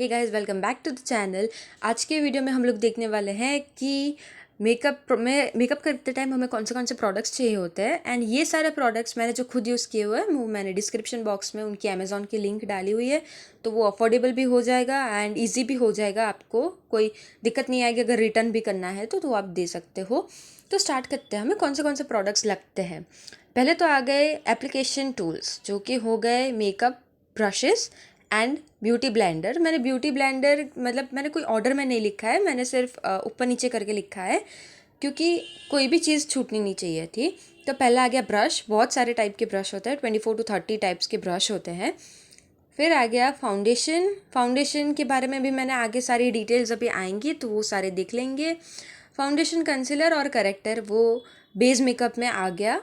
Hey guys, welcome back to the channel. आज के video में हम लोग देखने वाले हैं कि मेकअप करते टाइम हमें कौन से प्रोडक्ट्स चाहिए होते हैं। एंड ये सारे प्रोडक्ट्स मैंने जो खुद यूज़ किए हुए हैं वो मैंने डिस्क्रिप्शन बॉक्स में उनकी अमेज़ॉन की लिंक डाली हुई है, तो वो अफोर्डेबल भी हो जाएगा एंड ईजी भी हो जाएगा। आपको कोई दिक्कत नहीं आएगी, अगर रिटर्न भी करना है तो आप दे सकते हो। तो स्टार्ट करते हैं, हमें कौन से प्रोडक्ट्स लगते हैं। पहले तो आ गए एप्लीकेशन टूल्स, जो कि हो गए makeup brushes and beauty blender. मैंने ब्यूटी ब्लेंडर मैंने कोई ऑर्डर में नहीं लिखा है, मैंने सिर्फ ऊपर नीचे करके लिखा है क्योंकि कोई भी चीज़ छूटनी नहीं चाहिए थी। तो पहला आ गया ब्रश। बहुत सारे टाइप के ब्रश होते हैं, 24 to 30 टाइप्स के ब्रश होते हैं। फिर आ गया फाउंडेशन के बारे में भी मैंने आगे सारी डिटेल्स अभी आएंगी तो वो सारे देख लेंगे। फाउंडेशन, कंसीलर और करेक्टर वो बेस मेकअप में आ गया।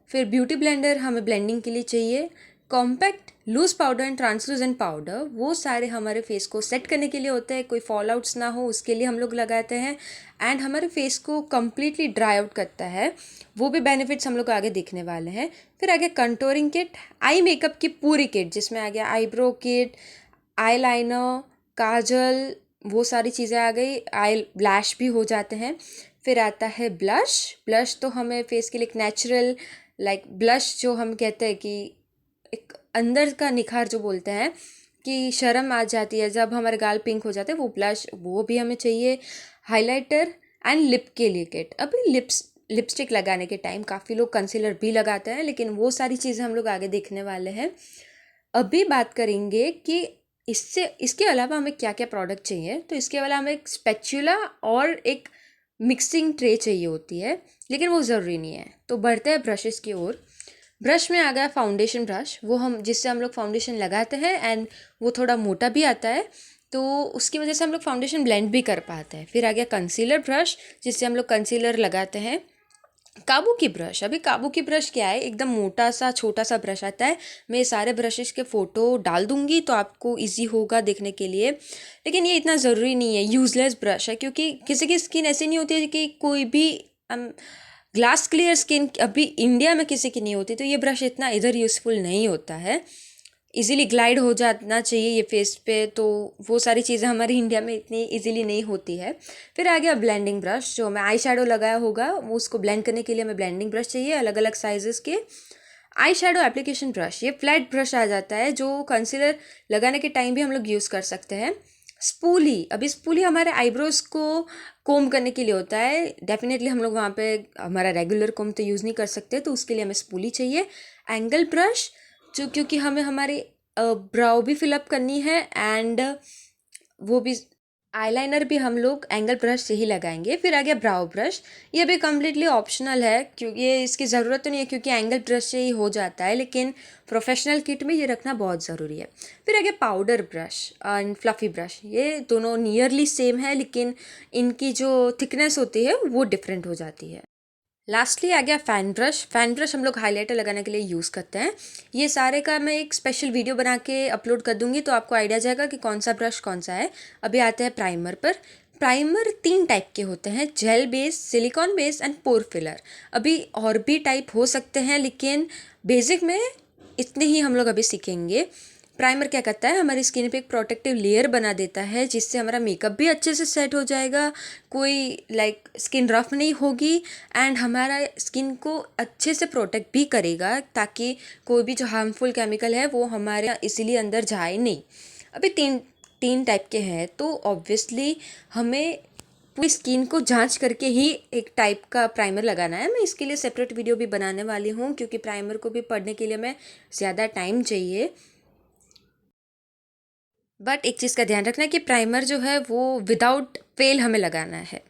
फिर ब्यूटी ब्लेंडर हमें ब्लेंडिंग के लिए चाहिए। Compact, loose powder and translucent powder वो सारे हमारे फेस को सेट करने के लिए होते हैं, कोई फॉल आउट्स ना हो उसके लिए हम लोग लगाते हैं। एंड हमारे फेस को कम्प्लीटली ड्राई आउट करता है, वो भी बेनिफिट्स हम लोग आगे देखने वाले हैं। फिर आ गया कंटूरिंग किट, आई मेकअप की पूरी किट जिसमें आ गया आईब्रो किट, आई लाइनर, काजल, वो सारी चीज़ें आ गई। आई लैश भी हो जाते हैं। फिर आता है ब्लश तो हमें फेस के लिए एक नेचुरल ब्लश जो हम कहते हैं कि एक अंदर का निखार जो बोलते हैं कि शर्म आ जाती है जब हमारे गाल पिंक हो जाते हैं, वो ब्लश वो भी हमें चाहिए। हाइलाइटर एंड लिप के लिए किट। अभी लिपस्टिक लगाने के टाइम काफ़ी लोग कंसीलर भी लगाते हैं, लेकिन वो सारी चीज़ें हम लोग आगे देखने वाले हैं। अभी बात करेंगे कि इसके अलावा हमें क्या क्या प्रोडक्ट चाहिए। तो इसके अलावा हमें एक स्पैचुला और एक मिक्सिंग ट्रे चाहिए होती है, लेकिन वो ज़रूरी नहीं है। तो बढ़ते हैं ब्रशेस की ओर। ब्रश में आ गया फाउंडेशन ब्रश, वो जिससे हम लोग फाउंडेशन लगाते हैं एंड वो थोड़ा मोटा भी आता है, तो उसकी वजह से हम लोग फाउंडेशन ब्लेंड भी कर पाते हैं। फिर आ गया कंसीलर ब्रश, जिससे हम लोग कंसीलर लगाते हैं। काबू की ब्रश, अभी काबू की ब्रश क्या है, एकदम मोटा सा छोटा सा ब्रश आता है। मैं सारे ब्रशेस के फ़ोटो डाल दूंगी तो आपको इजी होगा देखने के लिए, लेकिन ये इतना ज़रूरी नहीं है। यूज़लेस ब्रश है क्योंकि किसी की स्किन ऐसी नहीं होती है कि कोई भी ग्लास क्लियर स्किन अभी इंडिया में किसी की नहीं होती, तो ये ब्रश इतना इधर यूज़फुल नहीं होता है। इजीली ग्लाइड हो जाना चाहिए ये फेस पे, तो वो सारी चीज़ें हमारी इंडिया में इतनी इजीली नहीं होती है। फिर आ गया ब्लेंडिंग ब्रश, जो हमें आई शेडो लगाया होगा वो उसको ब्लेंड करने के लिए हमें ब्लेंडिंग ब्रश चाहिए अलग अलग साइजेस के। आई शेडो एप्लीकेशन ब्रश, ये फ्लैट ब्रश आ जाता है जो कंसीलर लगाने के टाइम भी हम लोग यूज़ कर सकते हैं। स्पूली, अभी स्पूली हमारे आईब्रोज़ को कोम करने के लिए होता है। डेफिनेटली हम लोग वहाँ पे हमारा रेगुलर कोम तो यूज़ नहीं कर सकते, तो उसके लिए हमें स्पूली चाहिए। एंगल ब्रश, जो क्योंकि हमें हमारी ब्राउ भी फिलअप करनी है एंड वो भी आईलाइनर भी हम लोग एंगल ब्रश से ही लगाएंगे। फिर आ गया ब्राउ ब्रश, ये भी कम्प्लीटली ऑप्शनल है क्योंकि ये इसकी ज़रूरत तो नहीं है क्योंकि एंगल ब्रश से ही हो जाता है, लेकिन प्रोफेशनल किट में ये रखना बहुत ज़रूरी है। फिर आ गया powder brush and fluffy brush, ये दोनों नियरली सेम है लेकिन इनकी जो थिकनेस होती है वो डिफरेंट हो जाती है। लास्टली आ गया फ़ैन ब्रश हम लोग हाइलाइटर लगाने के लिए यूज़ करते हैं। ये सारे का मैं एक स्पेशल वीडियो बना के अपलोड कर दूंगी तो आपको आइडिया जाएगा कि कौन सा ब्रश कौन सा है। अभी आते हैं प्राइमर पर। प्राइमर 3 टाइप के होते हैं, gel base, silicone base and pore filler. अभी और भी टाइप हो सकते हैं लेकिन बेसिक में इतने ही हम लोग अभी सीखेंगे। प्राइमर क्या करता है, हमारी स्किन पे एक प्रोटेक्टिव लेयर बना देता है जिससे हमारा मेकअप भी अच्छे से सेट हो जाएगा, कोई स्किन रफ नहीं होगी एंड हमारा स्किन को अच्छे से प्रोटेक्ट भी करेगा ताकि कोई भी जो हार्मफुल केमिकल है वो हमारे इसीलिए अंदर जाए नहीं। अभी तीन टाइप के हैं तो ऑब्वियसली हमें पूरी स्किन को जांच करके ही एक टाइप का प्राइमर लगाना है। मैं इसके लिए सेपरेट वीडियो भी बनाने वाली हूँ क्योंकि प्राइमर को भी पढ़ने के लिए हमें ज़्यादा टाइम चाहिए। बट एक चीज़ का ध्यान रखना है कि प्राइमर जो है वो विदाउट फेल हमें लगाना है,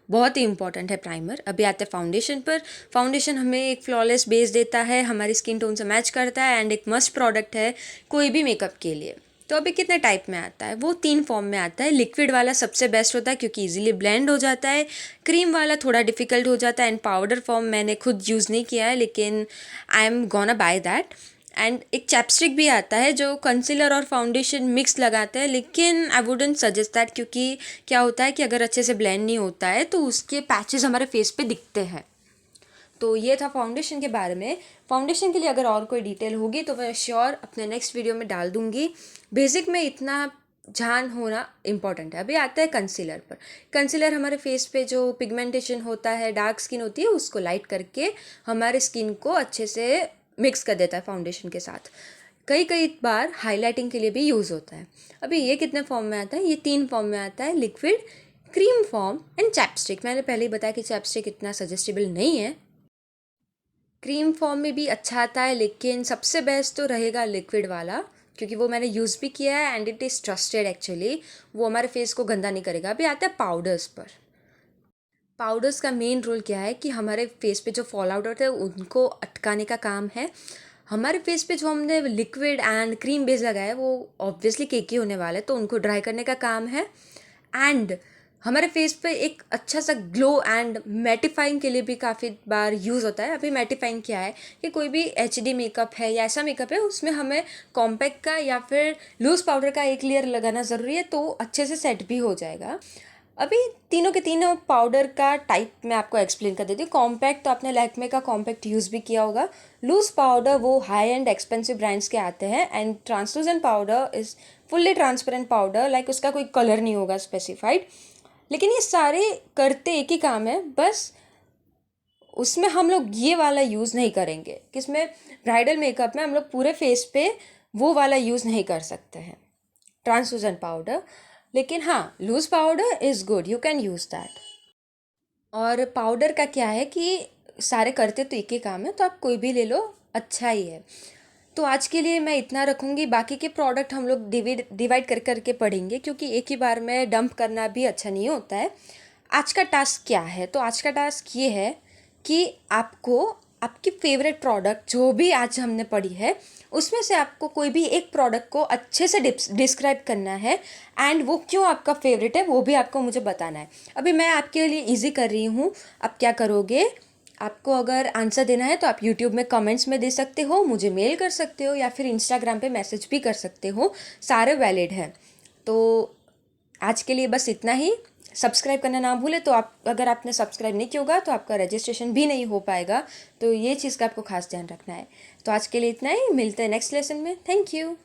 बहुत ही इंपॉर्टेंट है प्राइमर। अभी आते हैं फाउंडेशन पर। फाउंडेशन हमें एक फ्लॉलेस बेस देता है, हमारी स्किन टोन से मैच करता है एंड एक मस्ट प्रोडक्ट है कोई भी मेकअप के लिए। तो अभी कितने टाइप में आता है, वो 3 फॉर्म में आता है। लिक्विड वाला सबसे बेस्ट होता है क्योंकि इजीली ब्लेंड हो जाता है। क्रीम वाला थोड़ा डिफिकल्ट हो जाता है एंड पाउडर फॉर्म मैंने खुद यूज़ नहीं किया है लेकिन I am gonna by that. And एक चैपस्टिक भी आता है जो कंसीलर और फाउंडेशन मिक्स लगाते हैं, लेकिन आई वुडेंट सजेस्ट दैट क्योंकि क्या होता है कि अगर अच्छे से ब्लेंड नहीं होता है तो उसके पैचेस हमारे फेस पे दिखते हैं। तो ये था फाउंडेशन के बारे में। फाउंडेशन के लिए अगर और कोई डिटेल होगी तो मैं श्योर अपने नेक्स्ट वीडियो में डाल दूँगी। बेसिक में इतना ध्यान होना इम्पॉर्टेंट है। अभी आता है कंसीलर पर। कंसीलर हमारे फेस पे जो पिगमेंटेशन होता है, डार्क स्किन होती है, उसको लाइट करके हमारे स्किन को अच्छे से मिक्स कर देता है फाउंडेशन के साथ। कई कई बार हाइलाइटिंग के लिए भी यूज़ होता है। अभी ये कितने फॉर्म में आता है? ये 3 फॉर्म में आता है, liquid, cream form and ChapStick. मैंने पहले ही बताया कि चैपस्टिक इतना सजेस्टेबल नहीं है। क्रीम फॉर्म में भी अच्छा आता है, लेकिन सबसे बेस्ट तो रहेगा लिक्विड वाला, क्योंकि वो मैंने यूज़ भी किया है and it is trusted actually. वो हमारे फेस को गंदा नहीं करेगा। अभी आता है पाउडर्स पर। पाउडर्स का मेन रोल क्या है कि हमारे फेस पे जो फॉल आउट होता है उनको अटकाने का काम है। हमारे फेस पे जो हमने लिक्विड एंड क्रीम बेस लगाया है वो ऑब्वियसली केकी होने वाला है, तो उनको ड्राई करने का काम है। एंड हमारे फेस पे एक अच्छा सा ग्लो एंड मैटिफाइंग के लिए भी काफ़ी बार यूज़ होता है। अभी मैटिफाइंग क्या है कि कोई भी एचडी मेकअप है या ऐसा मेकअप है, उसमें हमें कॉम्पैक्ट का या फिर लूज़ पाउडर का एक लेयर लगाना ज़रूरी है, तो अच्छे से सेट भी हो जाएगा। अभी तीनों के तीनों पाउडर का टाइप मैं आपको एक्सप्लेन कर देती हूँ। कॉम्पैक्ट तो आपने लैक्मे का कॉम्पैक्ट यूज़ भी किया होगा। लूज़ पाउडर वो हाई एंड एक्सपेंसिव ब्रांड्स के आते हैं। And translucent powder is fully transparent powder, like उसका कोई कलर नहीं होगा स्पेसिफाइड। लेकिन ये सारे करते एक ही काम है, बस उसमें हम लोग ये वाला यूज़ नहीं करेंगे कि इसमें ब्राइडल मेकअप में हम लोग पूरे फेस पे वो वाला यूज़ नहीं कर सकते हैं, ट्रांसलूजेंट पाउडर। लेकिन हाँ, loose powder is good, you can use that. और पाउडर का क्या है कि सारे करते तो एक ही काम है, तो आप कोई भी ले लो, अच्छा ही है। तो आज के लिए मैं इतना रखूँगी। बाकी के प्रोडक्ट हम लोग डिवाइड कर करके पढ़ेंगे, क्योंकि एक ही बार में डंप करना भी अच्छा नहीं होता है। आज का टास्क क्या है? तो आज का टास्क ये है कि आपको आपकी फेवरेट प्रोडक्ट जो भी आज हमने पढ़ी है उसमें से आपको कोई भी एक प्रोडक्ट को अच्छे से डिस्क्राइब करना है, एंड वो क्यों आपका फेवरेट है वो भी आपको मुझे बताना है। अभी मैं आपके लिए इजी कर रही हूँ। आप क्या करोगे? आपको अगर आंसर देना है तो आप यूट्यूब में कमेंट्स में दे सकते हो, मुझे मेल कर सकते हो, या फिर इंस्टाग्राम पे मैसेज भी कर सकते हो। सारे वैलिड हैं। तो आज के लिए बस इतना ही। सब्सक्राइब करना ना भूले। तो आप अगर आपने सब्सक्राइब नहीं किया होगा तो आपका रजिस्ट्रेशन भी नहीं हो पाएगा, तो ये चीज़ का आपको खास ध्यान रखना है। तो आज के लिए इतना ही। मिलते हैं नेक्स्ट लेसन में। Thank you.